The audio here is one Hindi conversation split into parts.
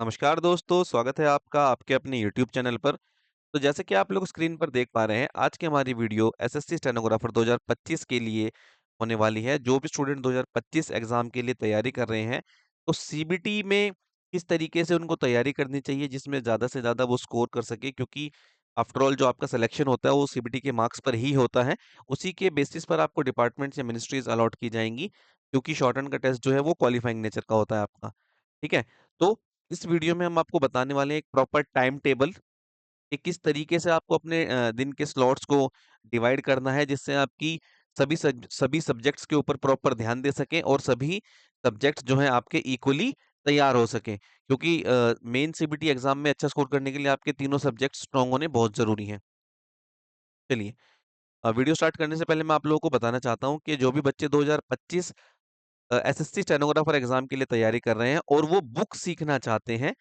नमस्कार दोस्तों, स्वागत है आपका आपके अपने यूट्यूब चैनल पर। तो जैसे कि आप लोग स्क्रीन पर देख पा रहे हैं, आज की हमारी वीडियो एसएससी स्टेनोग्राफर 2025 के लिए होने वाली है। जो भी स्टूडेंट 2025 एग्ज़ाम के लिए तैयारी कर रहे हैं, तो सीबीटी में किस तरीके से उनको तैयारी करनी चाहिए जिसमें ज़्यादा से ज़्यादा वो स्कोर कर सकें, क्योंकि आफ्टर ऑल जो आपका सिलेक्शन होता है वो सीबीटी के मार्क्स पर ही होता है। उसी के बेसिस पर आपको डिपार्टमेंट्स या मिनिस्ट्रीज़ अलॉट की जाएँगी, क्योंकि शॉर्टन का टेस्ट जो है वो क्वालिफाइंग नेचर का होता है आपका। ठीक है? तो इस वीडियो में हम आपको बताने वाले हैं एक प्रॉपर टाइम टेबल कि किस तरीके से आपको अपने दिन के स्लॉट्स को डिवाइड करना है, जिससे आपकी सभी सब्जेक्ट्स के ऊपर प्रॉपर ध्यान दे सकें और सभी सब्जेक्ट्स जो हैं आपके इक्वली तैयार हो सकें, क्योंकि मेन सीबीटी एग्जाम में अच्छा स्कोर करने के लिए आपके तीनों सब्जेक्ट स्ट्रांग होने बहुत जरूरी हैं। चलिए, वीडियो स्टार्ट करने से पहले मैं आप लोगों को बताना चाहता हूँ कि जो भी बच्चे 2025 एसएससी स्टेनोग्राफर एग्जाम के लिए तैयारी कर रहे हैं और वो बुक सीखना चाहते हैं,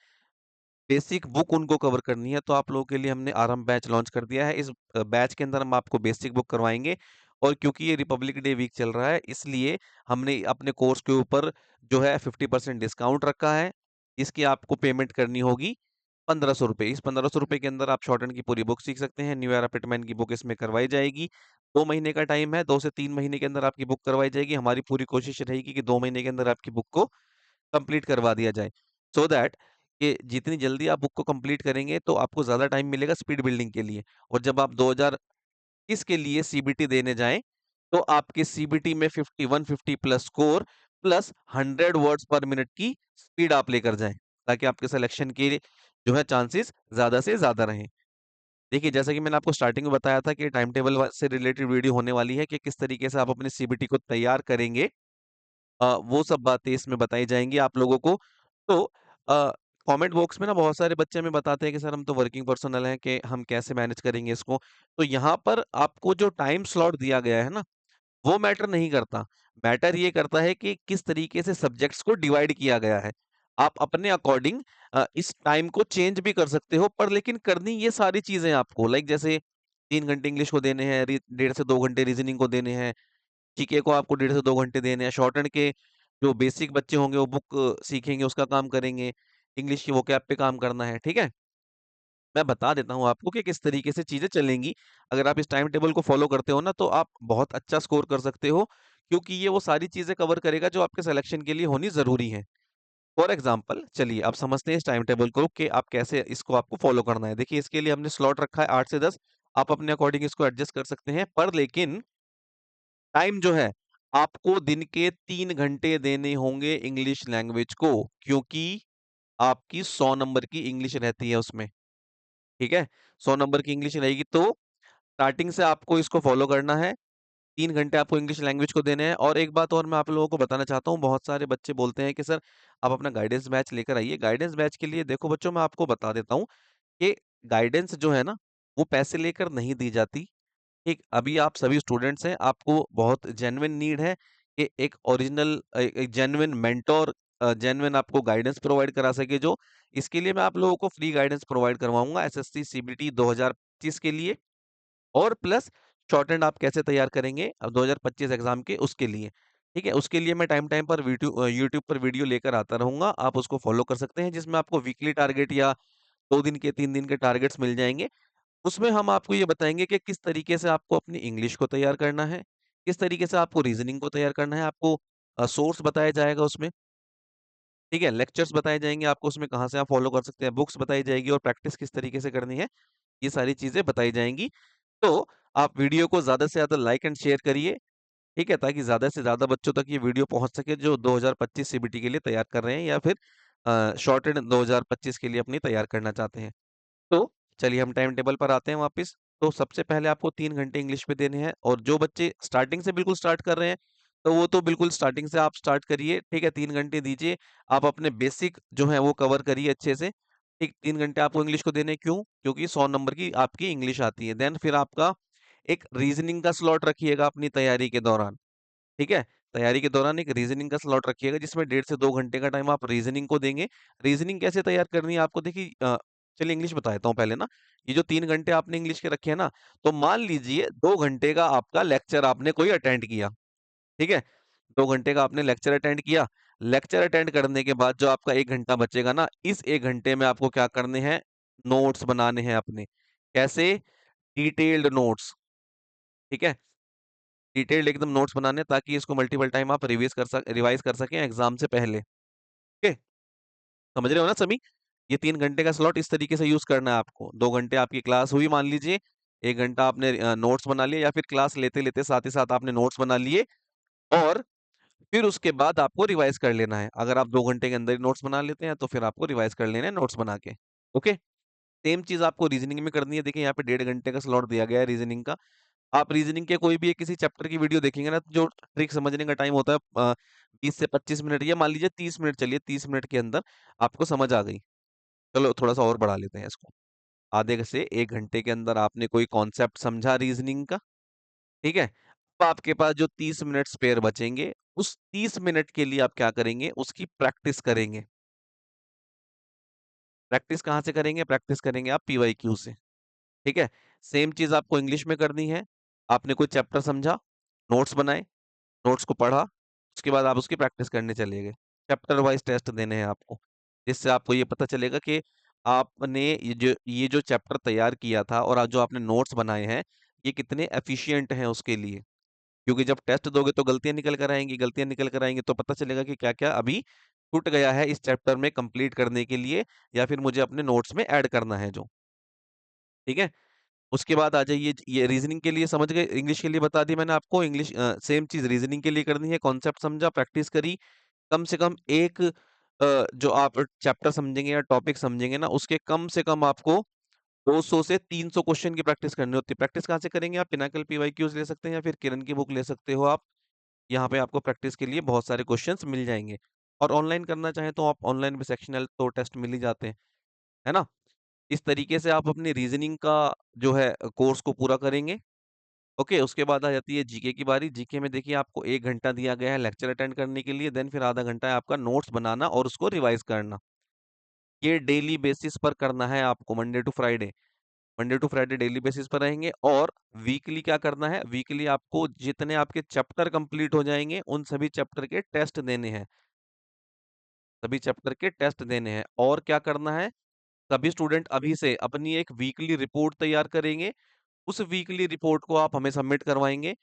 बेसिक बुक उनको कवर करनी है, तो आप लोगों के लिए हमने आरंभ बैच लॉन्च कर दिया है। इस बैच के अंदर हम आपको बेसिक बुक करवाएँगे और क्योंकि ये रिपब्लिक डे वीक चल रहा है, इसलिए हमने अपने कोर्स के ऊपर जो है 50% डिस्काउंट रखा है। इसकी आपको पेमेंट करनी होगी ₹1500। इस ₹1500 के अंदर आप शॉर्टहैंड की पूरी बुक सीख सकते हैं। न्यू एरा पिटमैन की बुक इसमें करवाई जाएगी। 2 महीने का टाइम है, 2 से 3 महीने के अंदर आपकी बुक करवाई जाएगी। हमारी पूरी कोशिश रहेगी कि 2 महीने के अंदर आपकी बुक को कंप्लीट करवा दिया जाए। सो दैट कि जितनी जल्दी आप बुक को कंप्लीट करेंगे तो आपको ज़्यादा टाइम मिलेगा स्पीड बिल्डिंग के लिए। और जब आप 2021 के लिए सीबीटी देने जाएँ, तो आपके सीबीटी में 5150 प्लस स्कोर प्लस 100 वर्ड्स पर मिनट की स्पीड आप लेकर जाएँ, ताकि आपके सिलेक्शन के जो है चांसेस ज़्यादा से ज़्यादा रहें। देखिए, जैसा कि मैंने आपको स्टार्टिंग में बताया था कि टाइम टेबल व से रिलेटेड वीडियो होने वाली है कि किस तरीके से आप अपनी सीबीटी को तैयार करेंगे। वो सब बातें इसमें बताई जाएँगी आप लोगों को। तो अ, कमेंट बॉक्स में ना बहुत सारे बच्चे हमें बताते हैं कि सर हम तो वर्किंग पर्सनल हैं, कि हम कैसे मैनेज करेंगे इसको। तो यहाँ पर आपको जो टाइम स्लॉट दिया गया है ना, वो मैटर नहीं करता। मैटर ये करता है कि किस तरीके से सब्जेक्ट्स को डिवाइड किया गया है। आप अपने अकॉर्डिंग इस टाइम को चेंज भी कर सकते हो, पर लेकिन करनी ये सारी चीज़ें आपको, लाइक जैसे 3 घंटे इंग्लिश को देने हैं, री डेढ़ से 2 घंटे रीज़निंग को देने हैं, जीके को आपको डेढ़ से 2 घंटे देने हैं, शॉर्टहैंड के जो बेसिक बच्चे होंगे वो बुक सीखेंगे, उसका काम करेंगे, इंग्लिश की वोकैब पे काम करना है, ठीक है? मैं बता देता हूँ आपको कि किस तरीके से चीज़ें चलेंगी। अगर आप इस टाइम टेबल को फ़ॉलो करते हो ना, तो आप बहुत अच्छा स्कोर कर सकते हो, क्योंकि ये वो सारी चीज़ें कवर करेगा जो आपके सिलेक्शन के लिए होनी ज़रूरी हैं। फॉर एग्ज़ाम्पल चलिए अब समझते हैं इस टाइम टेबल को कि आप कैसे इसको आपको फ़ॉलो करना है। देखिए, इसके लिए हमने स्लॉट रखा है 8 से 10। आप अपने अकॉर्डिंग इसको एडजस्ट कर सकते हैं, पर लेकिन टाइम जो है, आपको दिन के 3 घंटे देने होंगे इंग्लिश लैंग्वेज को, क्योंकि आपकी 100 नंबर की इंग्लिश रहती है उसमें, ठीक है? 100 नंबर की इंग्लिश रहेगी, तो स्टार्टिंग से आपको इसको फ़ॉलो करना है। 3 घंटे आपको इंग्लिश लैंग्वेज को देने हैं। और एक बात और मैं आप लोगों को बताना चाहता हूँ, बहुत सारे बच्चे बोलते हैं कि सर आप अपना गाइडेंस बैच लेकर आइए। गाइडेंस बैच के लिए देखो बच्चों, मैं आपको बता देता हूँ कि गाइडेंस जो है ना, वो पैसे लेकर नहीं दी जाती। एक अभी आप सभी स्टूडेंट्स हैं, आपको बहुत जेन्युइन नीड है कि एक ओरिजिनल एक जेन्युइन मेंटर जेन्युइन आपको गाइडेंस प्रोवाइड करा सके जो। इसके लिए मैं आप लोगों को फ्री गाइडेंस प्रोवाइड करवाऊँगा एसएससी सीबीटी 2025 के लिए, और प्लस शॉर्टहैंड आप कैसे तैयार करेंगे अब 2025 एग्ज़ाम के उसके लिए, ठीक है? उसके लिए मैं टाइम-टाइम पर यूट्यूब पर वीडियो लेकर आता रहूँगा, आप उसको फ़ॉलो कर सकते हैं, जिसमें आपको वीकली टारगेट या 2 दिन के, 3 दिन के टारगेट्स मिल जाएँगे। उसमें हम आपको ये बताएँगे कि किस तरीके से आपको अपनी इंग्लिश को तैयार करना है, किस तरीके से आपको रीज़निंग को तैयार करना है, आपको सोर्स बताया जाएगा उसमें, ठीक है? लेक्चर्स बताए जाएँगे आपको उसमें, कहाँ से आप फ़ॉलो कर सकते हैं, बुक्स बताई जाएगी और प्रैक्टिस किस तरीके से करनी है, ये सारी चीज़ें बताई जाएँगी। तो आप वीडियो को ज़्यादा से ज़्यादा लाइक एंड शेयर करिए, ठीक है? ताकि ज़्यादा से ज़्यादा बच्चों तक ये वीडियो पहुँच सके जो 2025 सीबीटी के लिए तैयार कर रहे हैं, या फिर शॉर्टेड 2025 के लिए अपनी तैयार करना चाहते हैं। तो चलिए हम टाइम टेबल पर आते हैं वापस। तो सबसे पहले आपको 3 घंटे इंग्लिश पे देने हैं, और जो बच्चे स्टार्टिंग से बिल्कुल स्टार्ट कर रहे हैं, तो वो तो बिल्कुल स्टार्टिंग से आप स्टार्ट करिए, ठीक है? 3 घंटे दीजिए, आप अपने बेसिक जो है वो कवर करिए अच्छे से, ठीक? 3 घंटे आपको इंग्लिश को देने हैं, क्यों? क्योंकि 100 नंबर की आपकी इंग्लिश आती है। देन फिर आपका एक रीज़निंग का स्लॉट रखिएगा अपनी तैयारी के दौरान, ठीक है? तैयारी के दौरान एक रीज़निंग का स्लॉट रखिएगा, जिसमें डेढ़ से 2 घंटे का टाइम आप रीज़निंग को देंगे। रीज़निंग कैसे तैयार करनी है आपको, देखिए चलिए इंग्लिश बता देता हूँ पहले ना। ये जो 3 घंटे आपने इंग्लिश के रखे हैं ना, तो मान लीजिए 2 घंटे का आपका लेक्चर आपने कोई अटेंड किया, ठीक है? 2 घंटे का आपने लेक्चर अटेंड किया। लेक्चर अटेंड करने के बाद जो आपका 1 घंटा बचेगा ना, इस 1 घंटे में आपको क्या करने हैं? नोट्स बनाने हैं अपने। कैसे? डिटेल्ड नोट्स, ठीक है? डिटेल्ड एकदम नोट्स बनाने हैं ताकि इसको मल्टीपल टाइम आप रिवाइज़ कर सकें एग्ज़ाम से पहले। ओके? समझ रहे हो ना सभी? ये 3 घंटे का स्लॉट इस तरीके से यूज़ करना है आपको। 2 घंटे आपकी क्लास हुई मान लीजिए, 1 घंटा आपने नोट्स बना लिया या फिर क्लास लेते-लेते साथ ही साथ आपने नोट्स बना लिए और फिर उसके बाद आपको रिवाइज़ कर लेना है। अगर आप 2 घंटे के अंदर ही नोट्स बना लेते हैं, तो फिर आपको रिवाइज़ कर लेना है नोट्स बना के। ओके? सेम चीज़ आपको रीज़निंग में करनी है। देखिए यहाँ पे 1.5 घंटे का स्लॉट दिया गया है रीज़निंग का। आप रीज़निंग के कोई भी एक किसी चैप्टर की वीडियो देखेंगे ना, तो जो ट्रिक समझने का टाइम होता है 20 से 25 मिनट या मान लीजिए 30 मिनट चलिए 30 मिनट के अंदर आपको समझ आ गई। चलो थोड़ा-सा और बढ़ा लेते हैं इसको। आधे से 1 घंटे के अंदर आपने कोई कॉन्सेप्ट समझा रीज़निंग का, ठीक है? अब आपके पास जो 30 मिनट स्पेयर बचेंगे, उस 30 मिनट के लिए आप क्या करेंगे? उसकी प्रैक्टिस करेंगे। प्रैक्टिस कहाँ से करेंगे? प्रैक्टिस करेंगे आप पीवाईक्यू से, ठीक है? सेम चीज़ आपको इंग्लिश में करनी है। आपने कोई चैप्टर समझा, नोट्स बनाए, नोट्स को पढ़ा, उसके बाद आप उसकी प्रैक्टिस करने चले गए। चैप्टर वाइज़ टेस्ट देने हैं आपको, जिससे आपको ये पता चलेगा कि आपने ये जो चैप्टर तैयार किया था और आज जो आपने नोट्स बनाए हैं, ये कितने एफिशिएंट हैं उसके लिए। क्योंकि जब टेस्ट दोगे तो गलतियाँ निकल कर आएँगी, गलतियाँ निकल कर आएँगी तो पता चलेगा कि क्या-क्या अभी छूट गया है इस चैप्टर में कंप्लीट करने के लिए या फिर मुझे अपने नोट्स में ऐड करना है जो, ठीक है? उसके बाद आ जाइए ये रीज़निंग के लिए समझ गए, इंग्लिश के लिए बता दी मैंने आपको इंग्लिश सेम चीज़ रीज़निंग के लिए करनी है, कॉन्सेप्ट समझा, प्रैक्टिस करी, कम से कम एक जो आप चैप्टर समझेंगे या टॉपिक समझेंगे ना, उसके कम से कम आपको 200 से 300 क्वेश्चन की प्रैक्टिस करनी होती है। प्रैक्टिस कहाँ से करेंगे आप? पिनाकल पीवाईक्यूज़ ले सकते हैं या फिर किरण की बुक ले सकते हो आप। यहाँ पे आपको प्रैक्टिस के लिए बहुत सारे क्वेश्चंस मिल जाएँगे और ऑनलाइन करना चाहें तो आप ऑनलाइन भी सेक्शनल तो टेस्ट मिल ही जाते हैं, है ना? इस तरीके से आप अपनी रीज़निंग का जो है कोर्स को पूरा करेंगे। ओके, उसके बाद आ जाती है जीके की बारी। जीके में देखिए आपको 1 घंटा दिया गया है लेक्चर अटेंड करने के लिए, देन फिर आधा घंटा है आपका नोट्स बनाना और उसको रिवाइज़ करना। ये डेली बेसिस पर करना है आपको Monday to Friday. Monday to Friday daily basis पर रहेंगे और वीकली क्या करना है? वीकली आपको जितने आपके चैप्टर कंप्लीट हो जाएँगे, उन सभी चैप्टर के टेस्ट देने हैं। सभी चैप्टर के टेस्ट देने हैं और क्या करना है? सभी स्टूडेंट अभी से अपनी एक वीकली रिपोर्ट तैयार करेंगे। उस वीकली रिपोर्ट को आप हमें सबमिट करवाएँगे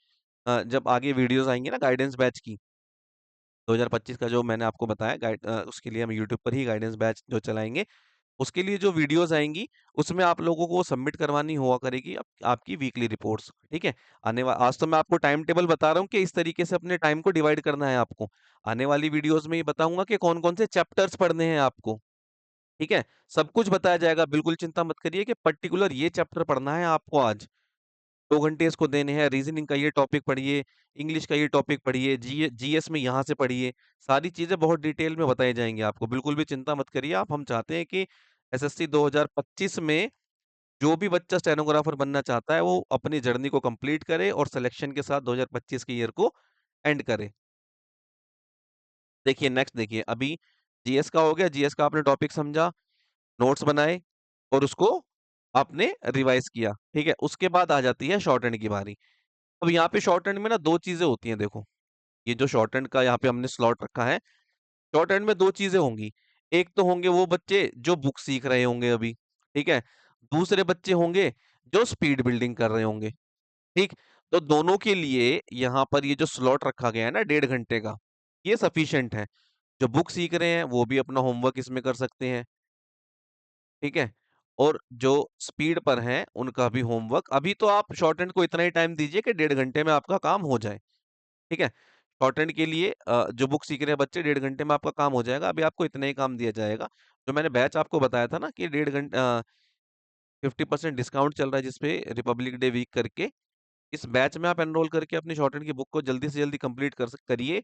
जब आगे वीडियोज़ आएँगी ना गाइडेंस बैच की, 2025 का जो मैंने आपको बताया उसके लिए हम यूट्यूब पर ही गाइडेंस बैच जो चलाएँगे, उसके लिए जो वीडियोज़ आएँगी, उसमें आप लोगों को सबमिट करवानी हुआ करेगी आपकी वीकली रिपोर्ट्स, ठीक है? आज तो मैं आपको टाइम टेबल बता रहा हूँ कि इस तरीके से अपने टाइम को डिवाइड करना है आपको। आने वाली वीडियोज़ में ये बताऊँगा कि कौन-कौन से चैप्टर्स पढ़ने हैं आपको, ठीक है? सब कुछ बताया जाएगा, बिल्कुल चिंता मत करिए कि पर्टिकुलर ये चैप्टर पढ़ना है आपको आज। 2 घंटे इसको देने हैं, रीज़निंग का ये टॉपिक पढ़िए, इंग्लिश का ये टॉपिक पढ़िए, जीएस में यहाँ से पढ़िए, सारी चीज़ें बहुत डिटेल में बताई जाएँगी आपको, बिल्कुल भी चिंता मत करिए आप। हम चाहते हैं कि एसएससी 2025 में जो भी बच्चा स्टेनोग्राफर बनना चाहता है, वो अपनी जर्नी को कंप्लीट करे और सिलेक्शन के साथ 2025 के ईयर को एंड करे। देखिए नेक्स्ट देखिए, अभी जीएस का हो गया, जीएस का आपने टॉपिक समझा, नोट्स बनाए और उसको आपने रिवाइज़ किया, ठीक है? उसके बाद आ जाती है शॉर्ट हैंड की बारी। अब यहाँ पे शॉर्ट हैंड में ना 2 चीज़ें होती हैं देखो, ये जो शॉर्ट हैंड का यहाँ पे हमने स्लॉट रखा है, शॉर्ट हैंड में 2 चीज़ें होंगी। एक तो होंगे वो बच्चे जो बुक सीख रहे होंगे अभी, ठीक है? दूसरे बच्चे होंगे जो स्पीड बिल्डिंग कर रहे होंगे, ठीक? तो दोनों के लिए यहाँ पर ये जो स्लॉट रखा गया है ना 1.5 घंटे का, ये सफिशिएंट है। जो बुक सीख रहे हैं वो भी अपना होमवर्क इसमें कर सकते हैं, ठीक है? और जो स्पीड पर हैं, उनका भी होमवर्क अभी तो आप शॉर्ट हैंड को इतना ही टाइम दीजिए कि 1.5 घंटे में आपका काम हो जाए। ठीक है? शॉर्ट हैंड के लिए जो बुक सीख रहे हैं बच्चे 1.5 घंटे में आपका काम हो जाएगा। अभी आपको इतना ही काम दिया जाएगा। जो मैंने बैच आपको बताया था ना कि 50% डिस्काउंट चल रहा है जिसपे रिपब्लिक डे वीक करके, इस बैच में आप एनरोल करके अपनी शॉर्ट हैंड की बुक को जल्दी से जल्दी कंप्लीट करिए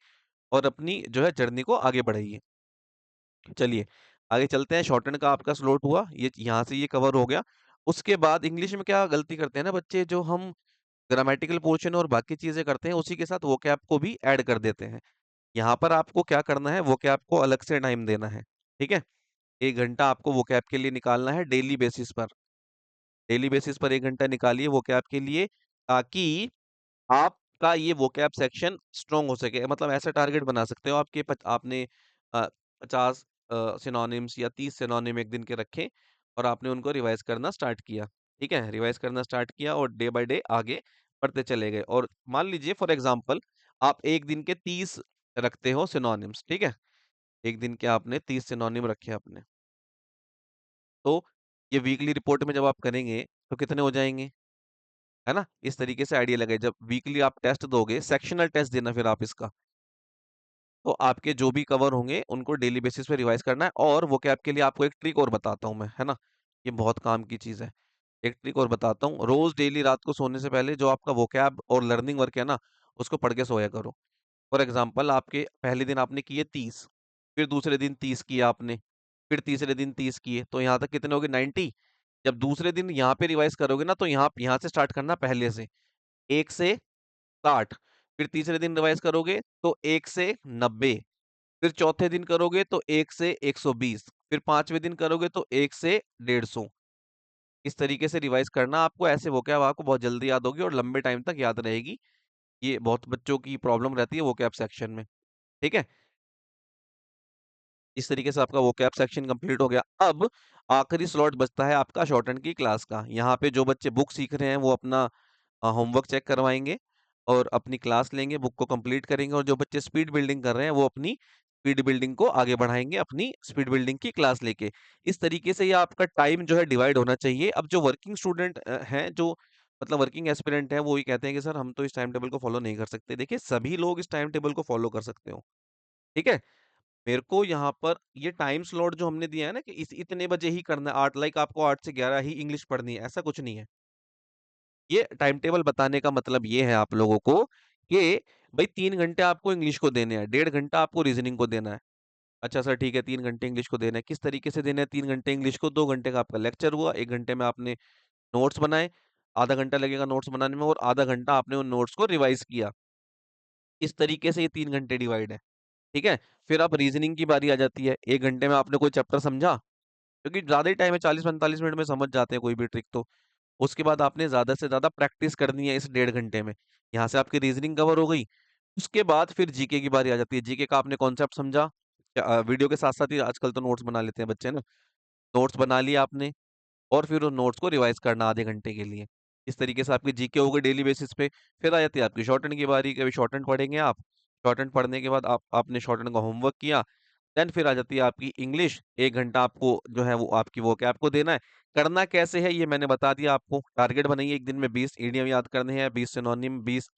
और अपनी जो है जर्नी को आगे बढ़ाइए। चलिए, आगे चलते हैं शॉर्ट हैंड का आपका स्लॉट हुआ, ये यहाँ से ये कवर हो गया। उसके बाद इंग्लिश में क्या गलती करते हैं ना बच्चे जो हम ग्रामेटिकल पोर्शन और बाकी चीज़ें करते हैं, उसी के साथ वोकैब को भी ऐड कर देते हैं। यहाँ पर आपको क्या करना है, वोकैब को अलग से टाइम देना है, ठीक है? 1 घंटा आपको वोकैब के लिए निकालना है डेली बेसिस पर। डेली बेसिस पर 1 घंटा निकालिए वोकैब के लिए ताकि आप आपका ये वोकैब सेक्शन स्ट्रांग हो सके। मतलब ऐसा टारगेट बना सकते हो आपके आपने 50 सिनोनिम्स या 30 सिनोनिम एक दिन के रखे और आपने उनको रिवाइज करना स्टार्ट किया। ठीक है, रिवाइज करना स्टार्ट किया और डे बाय डे आगे बढ़ते चले गए। और मान लीजिए फॉर एग्जांपल आप एक दिन के 30 रखते हो सिनोनिम्स, ठीक है, एक दिन के आपने 30 सिनोनिम रखे अपने, तो ये वीकली रिपोर्ट में जब आप करेंगे तो कितने हो जाएंगे, है ना? इस तरीके से आइडिया लगे। जब वीकली आप टेस्ट दोगे, सेक्शनल टेस्ट देना फिर आप इसका, तो आपके जो भी कवर होंगे उनको डेली बेसिस पे रिवाइज करना है। और वोकैब के लिए आपको एक ट्रिक और बताता हूँ मैं, है ना? ये बहुत काम की चीज है। एक ट्रिक और बताता हूँ, रोज डेली रात को सोने से पहले जो आपका वोकैब और लर्निंग वर्क है ना, उसको पढ़ के सोया करो। फॉर एग्जाम्पल आपके पहले दिन आपने किए 30, फिर दूसरे दिन 30 किया आपने, फिर तीसरे दिन 30 किए, तो यहाँ तक कितने हो गए 90। जब दूसरे दिन यहाँ पे रिवाइज करोगे ना, तो यहाँ से स्टार्ट करना पहले से, 1 से 60। फिर तीसरे दिन रिवाइज करोगे तो 1 से 90। फिर चौथे दिन करोगे तो 1 से 120। फिर पांचवें दिन करोगे तो 1 से 150। इस तरीके से रिवाइज करना आपको, ऐसे वोकैब आपको बहुत जल्दी याद होगी और लंबे टाइम तक याद रहेगी। ये बहुत बच्चों की प्रॉब्लम रहती है वोकैब सेक्शन में। ठीक है, इस तरीके से आपका वोकैब सेक्शन कंप्लीट हो गया। अब आखिरी स्लॉट बचता है आपका शॉर्ट हैंड की क्लास का। यहाँ पे जो बच्चे बुक सीख रहे हैं वो अपना होमवर्क चेक करवाएंगे और अपनी क्लास लेंगे, बुक को कंप्लीट करेंगे। और जो बच्चे स्पीड बिल्डिंग कर रहे हैं वो अपनी स्पीड बिल्डिंग को आगे बढ़ाएंगे अपनी स्पीड बिल्डिंग की क्लास लेके। इस तरीके से ये आपका टाइम जो है डिवाइड होना चाहिए। अब जो वर्किंग स्टूडेंट हैं, जो मतलब वर्किंग एस्पिरेंट हैं, वो ये कहते हैं कि सर हम तो इस टाइम टेबल को फॉलो नहीं कर सकते। देखिए, सभी लोग इस टाइम टेबल को फॉलो कर सकते हो। ठीक है, मेरे को यहाँ पर ये टाइम स्लॉट जो हमने दिया है ना कि इस इतने बजे ही करना है आर्ट, लाइक आपको 8 से 11 ही इंग्लिश पढ़नी है, ऐसा कुछ नहीं है। ये टाइम टेबल बताने का मतलब ये है आप लोगों को कि भाई 3 घंटे आपको इंग्लिश को देने हैं, 1.5 घंटा आपको रीजनिंग को देना है। अच्छा सर ठीक है, 3 घंटे इंग्लिश को देना है, किस तरीके से देना है? 3 घंटे इंग्लिश को, 2 घंटे का आपका लेक्चर हुआ, 1 घंटे में आपने नोट्स बनाए, आधा घंटा लगेगा नोट्स बनाने में और आधा घंटा आपने उन नोट्स को रिवाइज किया। इस तरीके से ये 3 घंटे डिवाइड है। ठीक है, फिर अब रीजनिंग की बारी आ जाती है। 1 घंटे में आपने कोई चैप्टर समझा, क्योंकि ज्यादा ही टाइम है, 40-45 मिनट में समझ जाते हैं कोई भी ट्रिक तो। उसके बाद आपने ज्यादा से ज्यादा प्रैक्टिस करनी है इस 1.5 घंटे में। यहाँ से आपकी रीजनिंग कवर हो गई। उसके बाद फिर जीके की बारी आ जाती है। जीके का आपने कॉन्सेप्ट समझा, वीडियो के साथ साथ ही आजकल तो नोट्स बना लेते हैं बच्चे ना, नोट्स बना लिया आपने और फिर उन नोट्स को रिवाइज करना आधे घंटे के लिए। इस तरीके से आपकी जीके हो गई डेली बेसिस पे। फिर आ जाती है आपकी शॉर्ट हैंड की बारी, कभी शॉर्ट हैंड पढ़ेंगे आप। शॉर्ट हैंड पढ़ने के बाद आपने शॉर्ट हैंड का होमवर्क किया। देन फिर आ जाती है आपकी इंग्लिश। 1 घंटा आपको जो है वो आपकी वो कैप को देना है। करना कैसे है ये मैंने बता दिया आपको। टारगेट बनाइए, एक दिन में 20 इडियम याद करने हैं, 20 सिनोनिम, 20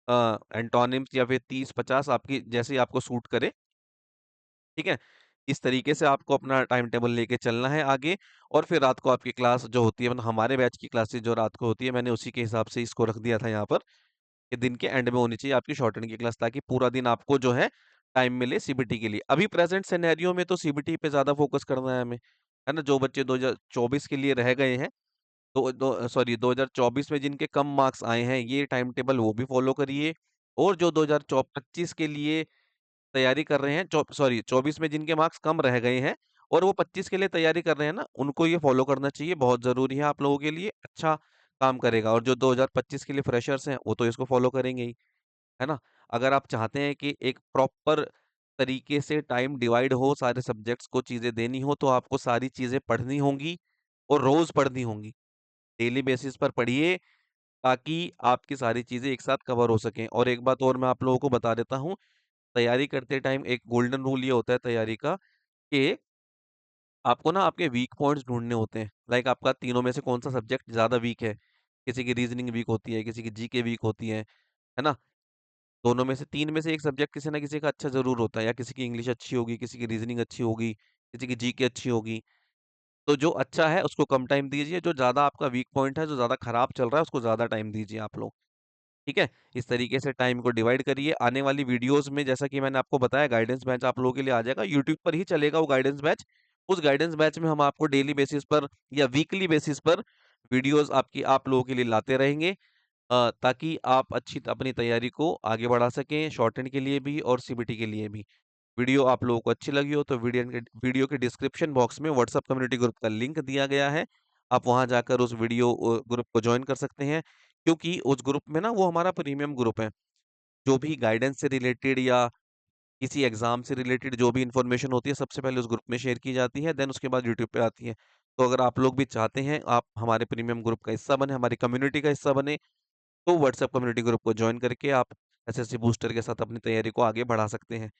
एंटोनिम्स या फिर 30-50, आपकी जैसे ही आपको सूट करे। ठीक है, इस तरीके से आपको अपना टाइम टेबल लेके चलना है आगे। और फिर रात को आपकी क्लास जो होती है, मतलब हमारे बैच की क्लासेस जो रात को होती है, मैंने उसी के हिसाब से इसको रख दिया था यहाँ पर कि दिन के एंड में होनी चाहिए आपकी शॉर्ट हैंड की क्लास, ताकि पूरा दिन आपको जो है टाइम मिले सीबीटी के लिए। अभी प्रेजेंट सिनेरियो में तो सीबीटी पे ज्यादा फोकस करना है हमें, है ना? जो बच्चे 2024 के लिए रह गए हैं, दो, दो सॉरी 2024 में जिनके कम मार्क्स आए हैं, ये टाइम टेबल वो भी फॉलो करिए। और जो 2025 के लिए तैयारी कर रहे हैं, 24 में जिनके मार्क्स कम रह गए हैं और वो 25 के लिए तैयारी कर रहे हैं ना, उनको ये फॉलो करना चाहिए। बहुत जरूरी है आप लोगों के लिए, अच्छा काम करेगा। और जो 2025 के लिए फ्रेशर्स हैं, वो तो इसको फॉलो करेंगे ही, है ना? अगर आप चाहते हैं कि एक प्रॉपर तरीके से टाइम डिवाइड हो, सारे सब्जेक्ट्स को चीजें देनी हो, तो आपको सारी चीजें पढ़नी होंगी और रोज पढ़नी होंगी। डेली बेसिस पर पढ़िए ताकि आपकी सारी चीजें एक साथ कवर हो सकें। और एक बात और मैं आप लोगों को बता देता हूँ, तैयारी करते टाइम एक गोल्डन रूल ये होता है तैयारी का कि आपको ना आपके वीक पॉइंट्स ढूंढने होते हैं। लाइक आपका तीनों में से कौन सा सब्जेक्ट ज्यादा वीक है। किसी की रीजनिंग वीक होती है, किसी की जीके वीक होती है ना? दोनों में से, तीन में से एक सब्जेक्ट किसी ना किसी का अच्छा जरूर होता है, या किसी की इंग्लिश अच्छी होगी, किसी की रीजनिंग अच्छी होगी, किसी की जीके अच्छी होगी। तो जो अच्छा है उसको कम टाइम दीजिए, जो ज्यादा आपका वीक पॉइंट है, जो ज्यादा खराब चल रहा है, उसको ज्यादा टाइम दीजिए आप लोग। ठीक है, इस तरीके से टाइम को डिवाइड करिए। आने वाली वीडियोस में जैसा कि मैंने आपको बताया, गाइडेंस बैच आप लोगों के लिए आ जाएगा, यूट्यूब पर ही चलेगा वो गाइडेंस बैच। उस गाइडेंस बैच में हम आपको डेली बेसिस पर या वीकली बेसिस पर वीडियोस आपकी आप लोगों के लिए लाते रहेंगे, ताकि आप अच्छी अपनी तैयारी को आगे बढ़ा सकें, शॉर्ट हैंड के लिए भी और सीबीटी के लिए भी। वीडियो आप लोगों को अच्छी लगी हो तो वीडियो के डिस्क्रिप्शन बॉक्स में व्हाट्सएप कम्युनिटी ग्रुप का लिंक दिया गया है। आप वहां जाकर उस वीडियो ग्रुप को ज्वाइन कर सकते हैं। क्योंकि उस ग्रुप में ना वो हमारा प्रीमियम ग्रुप है। जो भी गाइडेंस से रिलेटेड या किसी एग्ज़ाम से रिलेटेड जो भी इन्फॉर्मेशन होती है, सबसे पहले उस ग्रुप में शेयर की जाती है, देन उसके बाद यूट्यूब पे आती है। तो अगर आप लोग भी चाहते हैं, आप हमारे प्रीमियम ग्रुप का हिस्सा बनें, हमारी कम्युनिटी का हिस्सा बनें, तो व्हाट्सएप कम्युनिटी ग्रुप को जॉइन करके आप एसएससी बूस्टर के साथ अपनी तैयारी को आगे बढ़ा सकते हैं।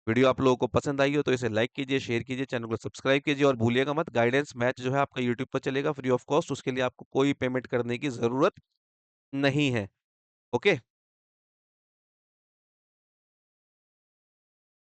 वीडियो आप लोगों को पसंद आई हो तो इसे लाइक कीजिए, शेयर कीजिए, चैनल को सब्सक्राइब कीजिए और भूलिएगा मत गाइडेंस मैच जो है आपका यूट्यूब पर चलेगा फ्री ऑफ कॉस्ट, उसके लिए आपको कोई पेमेंट करने की ज़रूरत नहीं है। ओके?